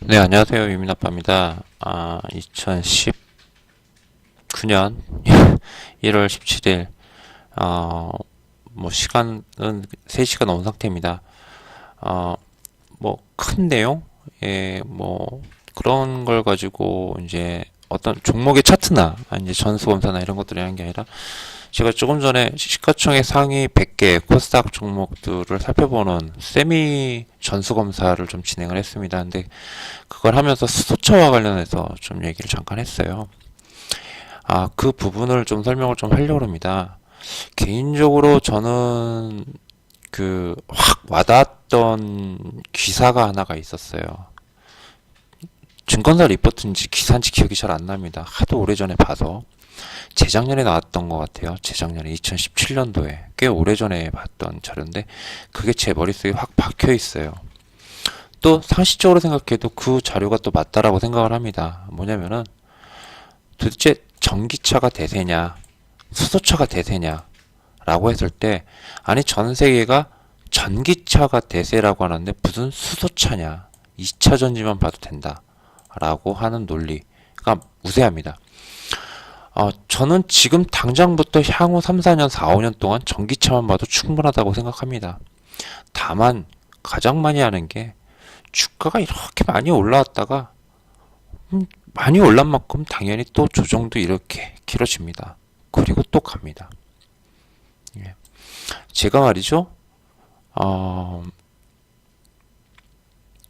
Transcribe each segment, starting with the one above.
네, 안녕하세요. 유민아빠입니다. 2019년 1월 17일, 시간은 3시가 넘은 상태입니다. 큰 내용? 예, 그런 걸 가지고, 이제, 어떤 종목의 차트나, 이제 전수검사나 이런 것들을 하는 게 아니라, 제가 조금 전에 시가총액 상위 100개 코스닥 종목들을 살펴보는 세미 전수검사를 좀 진행을 했습니다. 근데 그걸 하면서 수소차와 관련해서 좀 얘기를 잠깐 했어요. 그 부분을 좀 설명을 좀 하려고 합니다. 개인적으로 저는 확 와닿았던 기사가 하나가 있었어요. 증권사 리포트인지 기사인지 기억이 잘 안 납니다. 하도 오래전에 봐서. 재작년에 나왔던 것 같아요. 재작년에 2017년도에 꽤 오래전에 봤던 자료인데 그게 제 머릿속에 확 박혀 있어요. 또 상식적으로 생각해도 그 자료가 또 맞다라고 생각을 합니다. 뭐냐면은 도대체 전기차가 대세냐 수소차가 대세냐 라고 했을 때 아니 전 세계가 전기차가 대세라고 하는데 무슨 수소차냐 2차 전지만 봐도 된다 라고 하는 논리가 우세합니다. 저는 지금 당장부터 향후 3, 4년, 4, 5년 동안 전기차만 봐도 충분하다고 생각합니다. 다만 가장 많이 하는 게 주가가 이렇게 많이 올라왔다가 많이 올란 만큼 당연히 또 조정도 이렇게 길어집니다. 그리고 또 갑니다. 예. 제가 말이죠.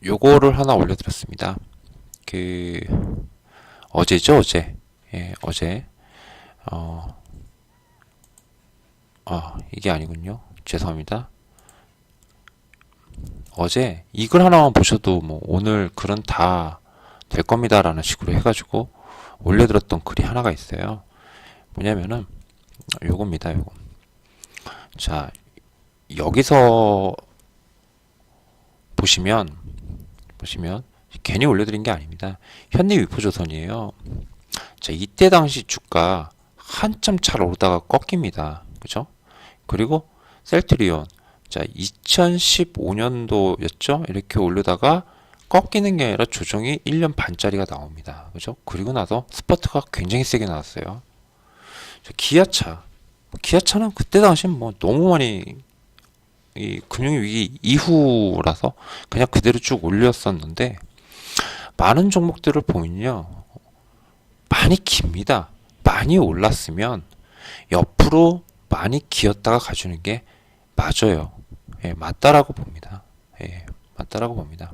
요거를 하나 올려드렸습니다. 어제죠, 어제. 예, 어제. 이게 아니군요. 죄송합니다. 어제 이 글 하나만 보셔도 오늘 글은 다 될 겁니다 라는 식으로 해가지고 올려드렸던 글이 하나가 있어요. 뭐냐면은 요겁니다. 요거. 자, 여기서 보시면 괜히 올려드린 게 아닙니다. 현대위포조선이에요. 자, 이때 당시 주가 한참 잘 오르다가 꺾입니다. 그죠? 그리고 셀트리온. 자, 2015년도였죠? 이렇게 오르다가 꺾이는 게 아니라 조정이 1년 반짜리가 나옵니다. 그죠? 그리고 나서 스퍼트가 굉장히 세게 나왔어요. 자, 기아차. 기아차는 그때 당시엔 너무 많이 이 금융위기 이후라서 그냥 그대로 쭉 올렸었는데 많은 종목들을 보면요. 많이 깁니다. 많이 올랐으면 옆으로 많이 기었다가 가주는 게 맞아요. 예, 맞다라고 봅니다. 예, 맞다라고 봅니다.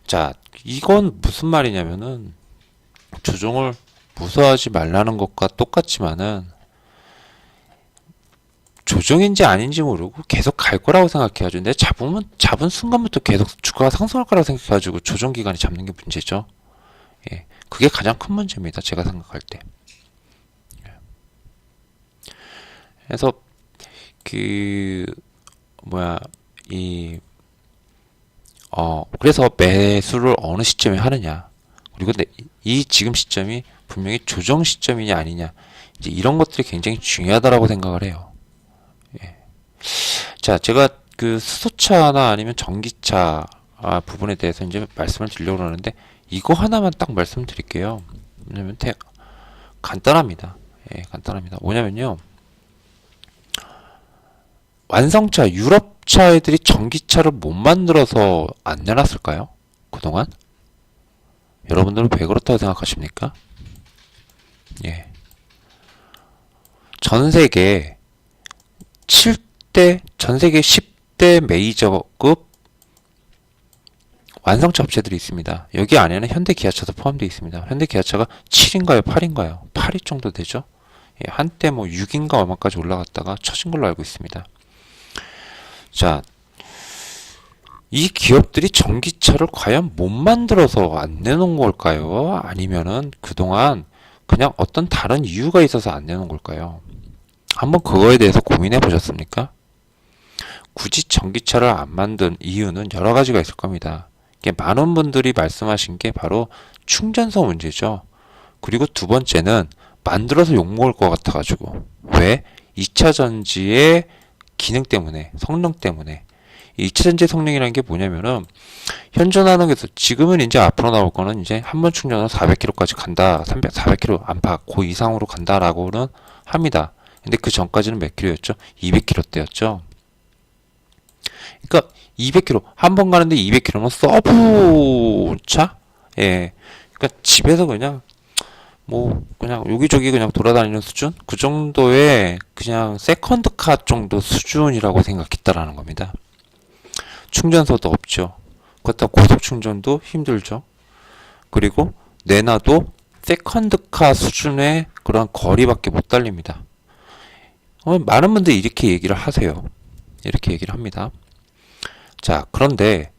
자, 이건 무슨 말이냐면은 조정을 무서워하지 말라는 것과 똑같지만은 조정인지 아닌지 모르고 계속 갈 거라고 생각해가지고 내 잡은 순간부터 계속 주가가 상승할 거라고 생각해가지고 조정 기간이 잡는 게 문제죠. 예, 그게 가장 큰 문제입니다. 제가 생각할 때. 그래서 그래서 매수를 어느 시점에 하느냐. 그리고 이 지금 시점이 분명히 조정 시점이냐 아니냐. 이제 이런 것들이 굉장히 중요하다라고 생각을 해요. 예. 자, 제가 수소차나 아니면 전기차 부분에 대해서 이제 말씀을 드리려고 하는데 이거 하나만 딱 말씀드릴게요. 왜냐면 간단합니다. 예, 간단합니다. 뭐냐면요. 완성차, 유럽차 애들이 전기차를 못 만들어서 안 내놨을까요? 그동안? 여러분들은 왜 그렇다고 생각하십니까? 예. 전 세계 10대 메이저급 완성차 업체들이 있습니다. 여기 안에는 현대 기아차도 포함되어 있습니다. 현대 기아차가 7인가요? 8인가요? 8위 정도 되죠? 예, 한때 6인가 얼마까지 올라갔다가 처진 걸로 알고 있습니다. 자, 이 기업들이 전기차를 과연 못 만들어서 안 내놓은 걸까요? 아니면은 그동안 그냥 어떤 다른 이유가 있어서 안 내놓은 걸까요? 한번 그거에 대해서 고민해 보셨습니까? 굳이 전기차를 안 만든 이유는 여러 가지가 있을 겁니다. 많은 분들이 말씀하신 게 바로 충전소 문제죠. 그리고 두 번째는 만들어서 욕먹을 것 같아가지고. 왜? 2차 전지의 기능 때문에, 성능 때문에. 이 2차 전지의 성능이라는 게 뭐냐면은 현존하는 게 지금은 이제 앞으로 나올 거는 이제 한 번 충전으로 400km까지 간다. 400km 안팎 그 이상으로 간다라고는 합니다. 근데 그 전까지는 몇 킬로였죠? 200km대였죠. 그러니까 200km 한 번 가는데 200km는 서브차? 예. 그러니까 집에서 그냥 뭐 그냥 여기저기 그냥 돌아다니는 수준? 그 정도의 그냥 세컨드카 정도 수준이라고 생각했다라는 겁니다. 충전소도 없죠. 그렇다고 고속 충전도 힘들죠. 그리고 내놔도 세컨드카 수준의 그런 거리밖에 못 달립니다. 많은 분들이 이렇게 얘기를 하세요. 이렇게 얘기를 합니다. 자, 그런데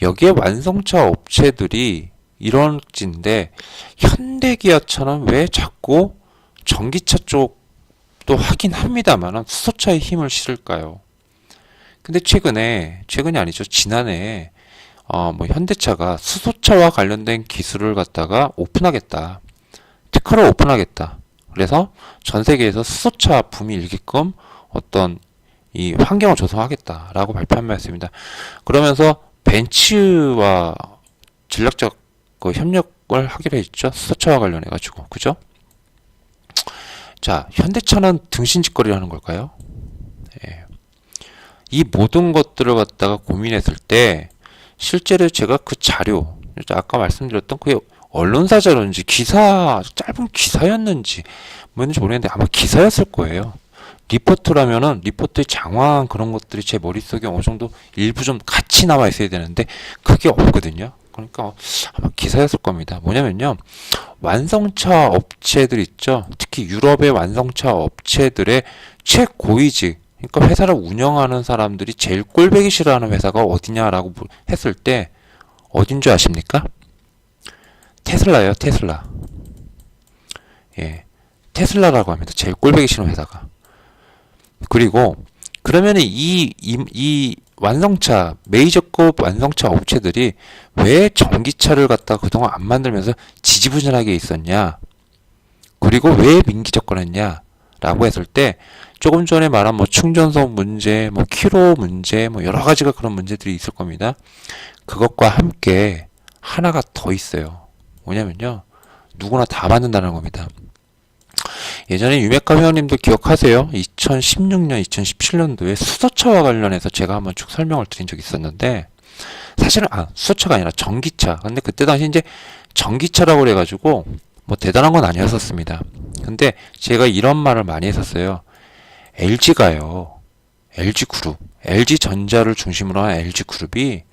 여기에 완성차 업체들이 이런 찐데 현대기아차는 왜 자꾸 전기차 쪽도 하긴 합니다만 수소차에 힘을 실을까요? 근데 최근이 아니죠. 지난해 뭐 현대차가 수소차와 관련된 기술을 갖다가 오픈하겠다. 특허를 오픈하겠다. 그래서 전 세계에서 수소차 붐이 일게끔 어떤 이 환경을 조성하겠다라고 발표한 바였습니다. 그러면서 벤츠와 전략적 그 협력을 하기로 했죠. 수소차와 관련해 가지고. 그죠? 자, 현대차는 등신짓거리를 하는 걸까요? 예. 이 모든 것들을 갖다가 고민했을 때 실제로 제가 그 자료, 아까 말씀드렸던 그 언론사 자료인지 짧은 기사였는지 뭐였는지 모르겠는데 아마 기사였을 거예요. 리포트라면은 리포트의 장황한 그런 것들이 제 머릿속에 어느 정도 일부 좀 같이 나와 있어야 되는데 그게 없거든요. 그러니까 아마 기사였을 겁니다. 뭐냐면요. 완성차 업체들 있죠. 특히 유럽의 완성차 업체들의 최고위직, 그러니까 회사를 운영하는 사람들이 제일 꼴보기 싫어하는 회사가 어디냐라고 했을 때 어딘 줄 아십니까? 테슬라예요. 테슬라. 예, 테슬라라고 합니다. 제일 꼴보기 싫은 회사가. 그리고 그러면 이 완성차 메이저급 완성차 업체들이 왜 전기차를 갖다 그동안 안 만들면서 지지부진하게 있었냐? 그리고 왜 민기적거렸냐?라고 했을 때 조금 전에 말한 뭐 충전소 문제, 뭐 키로 문제, 뭐 여러 가지가 그런 문제들이 있을 겁니다. 그것과 함께 하나가 더 있어요. 뭐냐면요. 누구나 다 만든다는 겁니다. 예전에 유메카 회원님도 기억하세요? 2016년, 2017년도에 수소차와 관련해서 제가 한번 쭉 설명을 드린 적이 있었는데 사실은 수소차가 아니라 전기차. 근데 그때 당시 이제 전기차라고 그래가지고 뭐 대단한 건 아니었었습니다. 근데 제가 이런 말을 많이 했었어요. LG가요. LG그룹, LG전자를 중심으로 한 LG그룹이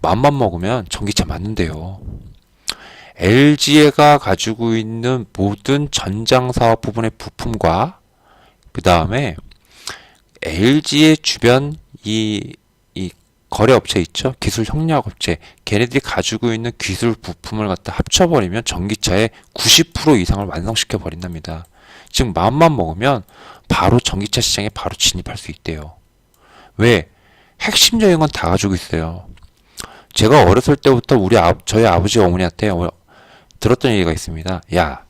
맘만 먹으면 전기차 만든대요. LG가 가지고 있는 모든 전장사업 부분의 부품과 그 다음에 LG의 주변 이 거래업체 있죠? 기술 협력업체. 걔네들이 가지고 있는 기술 부품을 갖다 합쳐버리면 전기차의 90% 이상을 완성시켜 버린답니다. 즉 마음만 먹으면 바로 전기차 시장에 바로 진입할 수 있대요. 왜? 핵심적인 건 다 가지고 있어요. 제가 어렸을 때부터 저희 아버지 어머니한테 들었던 얘기가 있습니다. 야,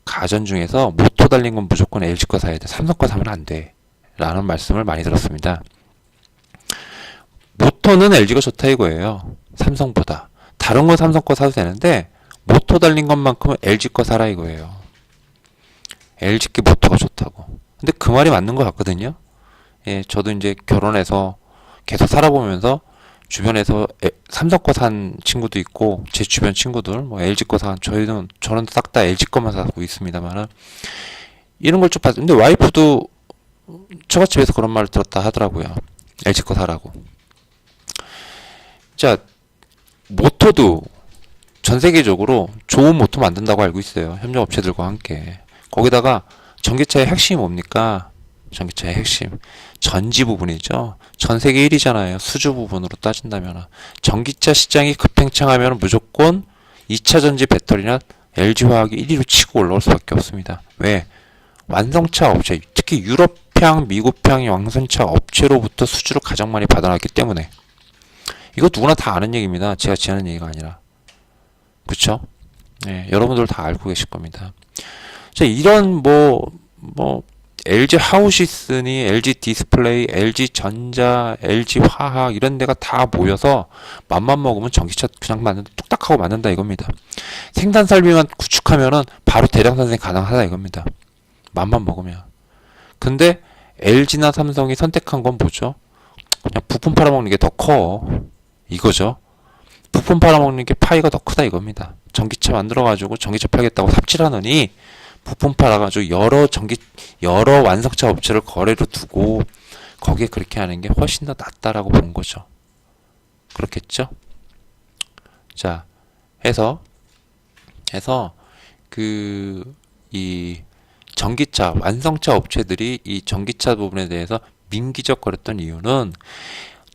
가전 중에서 모터 달린 건 무조건 LG 거 사야 돼. 삼성 거 사면 안 돼. 라는 말씀을 많이 들었습니다. 모터는 LG가 좋다 이거예요. 삼성보다. 다른 건 삼성 거 사도 되는데 모터 달린 것만큼은 LG 거 사라 이거예요. LG 게 모터가 좋다고. 근데 그 말이 맞는 것 같거든요. 예, 저도 이제 결혼해서 계속 살아보면서 주변에서 삼성 거 산 친구도 있고 제 주변 친구들 뭐 LG 거 산 저는 싹 다 LG 거만 사고 있습니다만은 이런 걸 좀 봤는데 와이프도 처갓집에서 그런 말을 들었다 하더라고요. LG 거 사라고. 자, 모터도 전 세계적으로 좋은 모터 만든다고 알고 있어요. 협력 업체들과 함께. 거기다가 전기차의 핵심이 뭡니까? 전기차의 핵심. 전지 부분이죠. 전 세계 1위잖아요. 수주 부분으로 따진다면. 전기차 시장이 급팽창하면 무조건 2차 전지 배터리나 LG화학이 1위로 치고 올라올 수밖에 없습니다. 왜? 완성차 업체, 특히 유럽향, 미국향 완성차 업체로부터 수주를 가장 많이 받아놨기 때문에. 이거 누구나 다 아는 얘기입니다. 제가 지하는 얘기가 아니라. 그쵸? 네, 여러분들 다 알고 계실 겁니다. 자, 이런 LG 하우시스니 LG 디스플레이, LG 전자, LG 화학 이런 데가 다 모여서 맘만 먹으면 전기차 그냥 만든다, 뚝딱 하고 만든다 이겁니다. 생산 설비만 구축하면은 바로 대량 생산 가능하다 이겁니다. 맘만 먹으면. 근데 LG나 삼성이 선택한 건 뭐죠? 그냥 부품 팔아먹는 게 더 커. 이거죠. 부품 팔아먹는 게 파이가 더 크다 이겁니다. 전기차 만들어가지고 전기차 팔겠다고 삽질하느니 부품 팔아가지고 여러 완성차 업체를 거래로 두고 거기에 그렇게 하는 게 훨씬 더 낫다라고 본 거죠. 그렇겠죠? 자, 해서 이 전기차 완성차 업체들이 이 전기차 부분에 대해서 민기적거렸던 이유는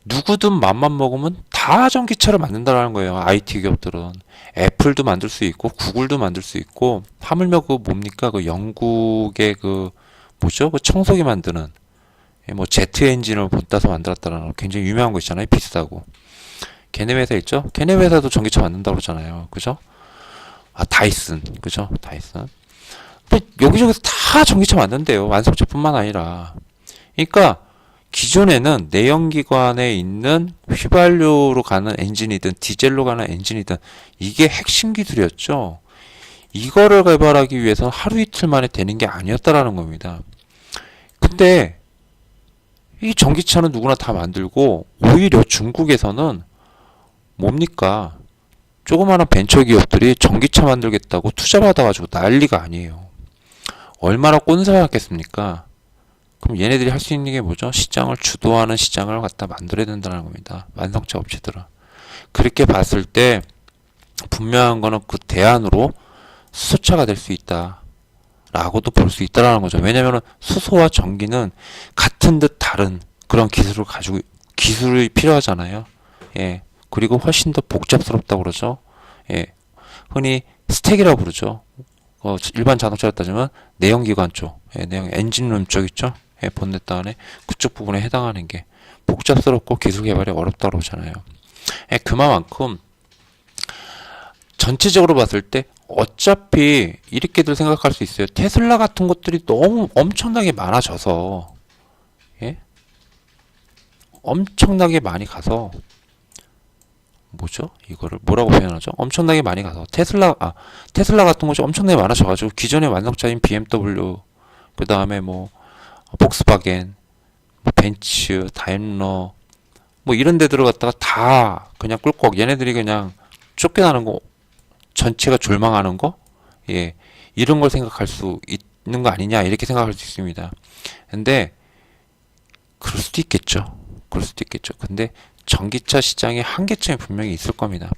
누구든 맘만 먹으면 다 전기차를 만든다라는 거예요. IT 기업들은 애플도 만들 수 있고 구글도 만들 수 있고 하물며 그 뭡니까 그 영국의 그 뭐죠 그 청소기 만드는 뭐 제트 엔진을 본따서 만들었다라는 굉장히 유명한 거 있잖아요. 비싸고 걔네 회사 있죠. 걔네 회사도 전기차 만든다고 그러잖아요. 그죠? 아 다이슨 그죠? 다이슨 뭐 여기저기서 다 전기차 만든대요. 완성차뿐만 아니라. 그러니까 기존에는 내연기관에 있는 휘발유로 가는 엔진이든 디젤로 가는 엔진이든 이게 핵심 기술이었죠. 이거를 개발하기 위해서는 하루 이틀 만에 되는 게 아니었다라는 겁니다. 근데 이 전기차는 누구나 다 만들고 오히려 중국에서는 뭡니까? 조그마한 벤처기업들이 전기차 만들겠다고 투자 받아가지고 난리가 아니에요. 얼마나 꼰사였겠습니까? 그럼 얘네들이 할 수 있는 게 뭐죠? 시장을 주도하는 시장을 갖다 만들어야 된다는 겁니다. 완성차 업체들은. 그렇게 봤을 때 분명한 거는 그 대안으로 수소차가 될 수 있다. 라고도 볼 수 있다라는 거죠. 왜냐면은 수소와 전기는 같은 듯 다른 그런 기술이 필요하잖아요. 예. 그리고 훨씬 더 복잡스럽다고 그러죠. 예. 흔히 스택이라고 부르죠. 일반 자동차를 따지면 내연기관 쪽, 엔진룸 쪽 있죠? 본네트 안에 그쪽 부분에 해당하는 게 복잡스럽고 기술 개발이 어렵다고 그러잖아요. 그만큼 전체적으로 봤을 때 어차피 이렇게들 생각할 수 있어요. 테슬라 같은 것들이 너무 엄청나게 많아져서 엄청나게 많이 가서 뭐죠? 이거를 뭐라고 표현하죠? 엄청나게 많이 가서 테슬라 같은 것이 엄청나게 많아져가지고 기존의 완성차인 BMW 그 다음에 뭐 폭스바겐, 벤츠, 다임러 뭐 이런 데 들어갔다가 다 그냥 꿀꺽 얘네들이 그냥 쫓겨나는 거 전체가 졸망하는 거 이런 걸 생각할 수 있는 거 아니냐 이렇게 생각할 수 있습니다. 근데 그럴 수도 있겠죠. 근데 전기차 시장에 한계점이 분명히 있을 겁니다.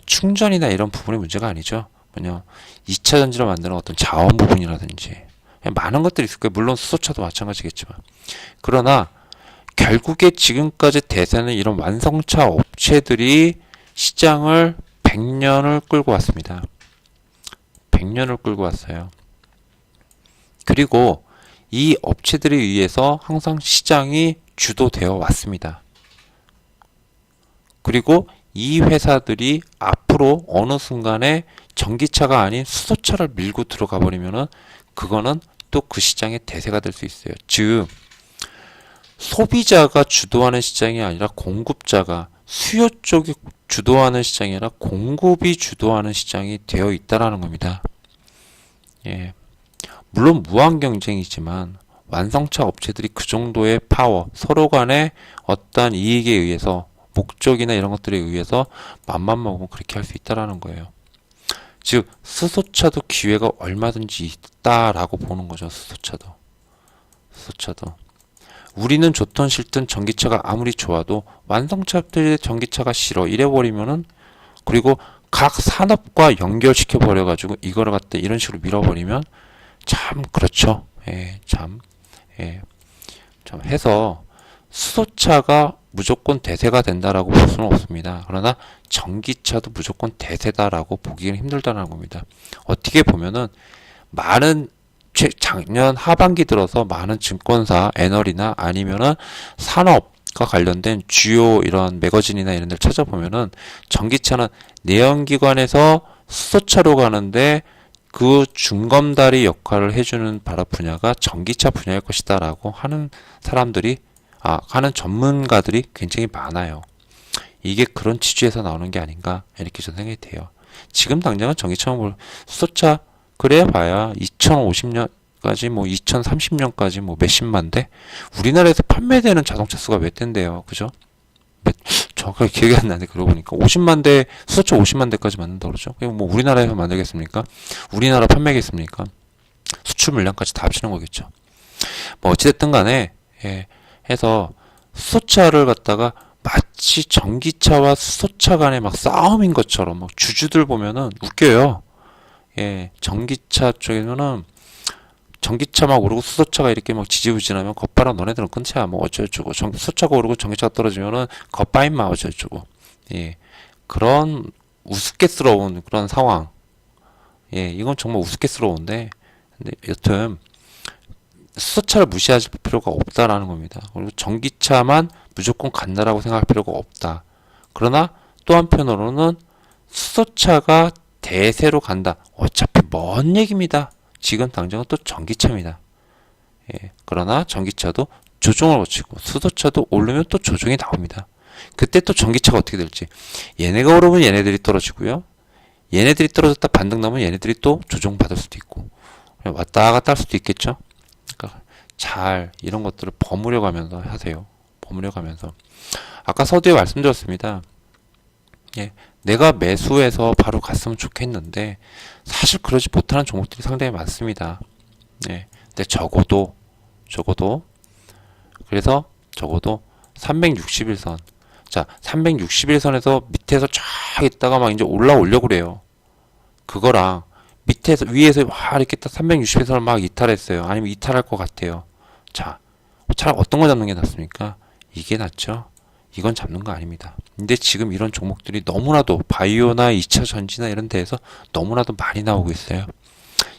충전이나 이런 부분이 문제가 아니죠. 뭐냐 2차 전지로 만드는 어떤 자원 부분이라든지 많은 것들이 있을 거예요. 물론 수소차도 마찬가지겠지만. 그러나 결국에 지금까지 대세는 이런 완성차 업체들이 시장을 100년을 끌고 왔습니다. 100년을 끌고 왔어요. 그리고 이 업체들에 의해서 항상 시장이 주도되어 왔습니다. 그리고 이 회사들이 앞으로 어느 순간에 전기차가 아닌 수소차를 밀고 들어가 버리면은 그거는 또 그 시장의 대세가 될 수 있어요. 즉 소비자가 주도하는 시장이 아니라 공급자가 수요 쪽이 주도하는 시장이 아니라 공급이 주도하는 시장이 되어 있다라는 겁니다. 예. 물론 무한 경쟁이지만 완성차 업체들이 그 정도의 파워, 서로 간의 어떤 이익에 의해서 목적이나 이런 것들에 의해서 맘만 먹으면 그렇게 할 수 있다라는 거예요. 즉 수소차도 기회가 얼마든지 있다라고 보는 거죠. 수소차도. 우리는 좋든 싫든 전기차가 아무리 좋아도 완성차들의 전기차가 싫어 이래버리면은 그리고 각 산업과 연결시켜 버려가지고 이거를 갖다 이런 식으로 밀어버리면 참 그렇죠. 참 해서 수소차가 무조건 대세가 된다라고 볼 수는 없습니다. 그러나 전기차도 무조건 대세다라고 보기는 힘들다는 겁니다. 어떻게 보면은 많은 작년 하반기 들어서 많은 증권사, 애널이나 아니면은 산업과 관련된 주요 이런 매거진이나 이런 데를 찾아보면은 전기차는 내연기관에서 수소차로 가는데 그 중검다리 역할을 해주는 바로 분야가 전기차 분야일 것이다 라고 하는 사람들이 하는 전문가들이 굉장히 많아요. 이게 그런 취지에서 나오는 게 아닌가 이렇게 저는 생각이 돼요. 지금 당장은 전기차는 수소차 그래야 봐야 2050년까지 2030년까지 몇십만 대 우리나라에서 판매되는 자동차 수가 몇 대인데요. 그죠? 정확하게 기억이 안 나는데 그러고 보니까 50만 대 수소차 50만 대까지 만든다 그러죠. 우리나라에서 만들겠습니까? 우리나라 판매겠습니까? 수출 물량까지 다 합치는 거겠죠. 어찌됐든 간에 해서 수소차를 갖다가 마치 전기차와 수소차 간의 막 싸움인 것처럼 막 주주들 보면은 웃겨요. 전기차 쪽에는 전기차 막 오르고 수소차가 이렇게 막 지지부진하면 겉바람 너네들은 끊자 어쩌고저쩌고 수소차가 오르고 전기차가 떨어지면은 겉바 임마 어쩌고저쩌고 그런 우스갯스러운 그런 상황 이건 정말 우스갯스러운데 근데 여튼 수소차를 무시할 필요가 없다라는 겁니다. 그리고 전기차만 무조건 간다라고 생각할 필요가 없다. 그러나 또 한편으로는 수소차가 대세로 간다. 어차피 먼 얘기입니다. 지금 당장은 또 전기차입니다. 그러나 전기차도 조정을 거치고 수소차도 오르면 또 조정이 나옵니다. 그때 또 전기차가 어떻게 될지 얘네가 오르면 얘네들이 떨어지고요. 얘네들이 떨어졌다 반등 나면 얘네들이 또 조정받을 수도 있고 왔다 갔다 할 수도 있겠죠. 그러니까 잘 이런 것들을 버무려 가면서 하세요. 버무려 가면서 아까 서두에 말씀드렸습니다. 내가 매수해서 바로 갔으면 좋겠는데 사실 그러지 못하는 종목들이 상당히 많습니다. 근데 적어도 그래서 적어도 361선 자 361선에서 밑에서 쫙 있다가 막 이제 올라오려고 그래요. 그거랑 밑에서 위에서 와 이렇게 딱 361선을 막 이탈했어요. 아니면 이탈할 것 같아요. 자 차라리 어떤 거 잡는 게 낫습니까? 이게 낫죠. 이건 잡는 거 아닙니다. 근데 지금 이런 종목들이 너무나도 바이오나 2차 전지나 이런 데에서 너무나도 많이 나오고 있어요.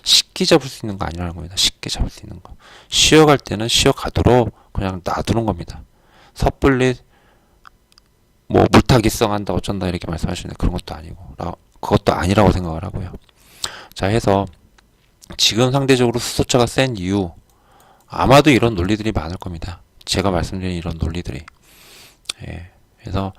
쉽게 잡을 수 있는 거 아니라는 겁니다. 쉽게 잡을 수 있는 거. 쉬어갈 때는 쉬어가도록 그냥 놔두는 겁니다. 섣불리 물타기성 한다 어쩐다 이렇게 말씀하시는데 그런 것도 아니고 그것도 아니라고 생각을 하고요. 자 해서 지금 상대적으로 수소차가 센 이유 아마도 이런 논리들이 많을 겁니다. 제가 말씀드린 이런 논리들이 그래서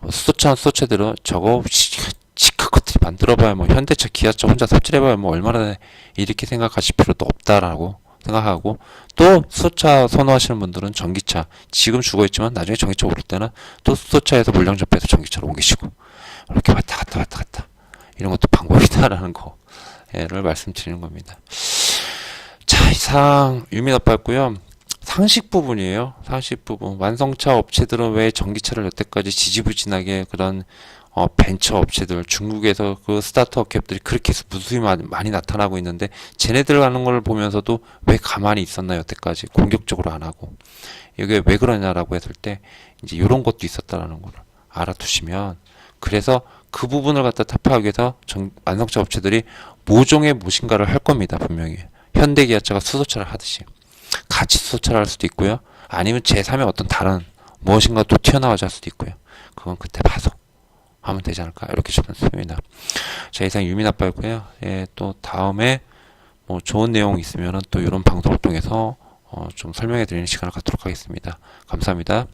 수소차들은 저거 시크 것들이 만들어봐야 현대차 기아차 혼자 삽질해봐야 얼마나 이렇게 생각하실 필요도 없다라고 생각하고 또 수소차 선호하시는 분들은 전기차 지금 죽어있지만 나중에 전기차 오를 때는 또 수소차에서 물량 접해서 전기차로 옮기시고 이렇게 왔다 갔다 이런 것도 방법이다라는 거를 말씀드리는 겁니다. 자 이상 유민아빠였고요. 상식 부분이에요. 상식 부분. 완성차 업체들은 왜 전기차를 여태까지 지지부진하게 그런 벤처 업체들 중국에서 그 스타트업 캡들이 그렇게 무수히 많이 나타나고 있는데 쟤네들 하는 걸 보면서도 왜 가만히 있었나 여태까지 공격적으로 안 하고 이게 왜 그러냐라고 했을 때 이제 이런 것도 있었다라는 걸 알아두시면 그래서 그 부분을 갖다 타파하기 위해서 완성차 업체들이 모종의 무엇인가를 할 겁니다. 분명히 현대기아차가 수소차를 하듯이 같이 수소차를 할 수도 있고요. 아니면 제3의 어떤 다른 무엇인가 또 튀어나와줄 수도 있고요. 그건 그때 봐서 하면 되지 않을까 이렇게 저는 씁니다. 자 이상 유민아빠였고요. 또 다음에 좋은 내용 있으면은 또 이런 방송을 통해서 좀 설명해 드리는 시간을 갖도록 하겠습니다. 감사합니다.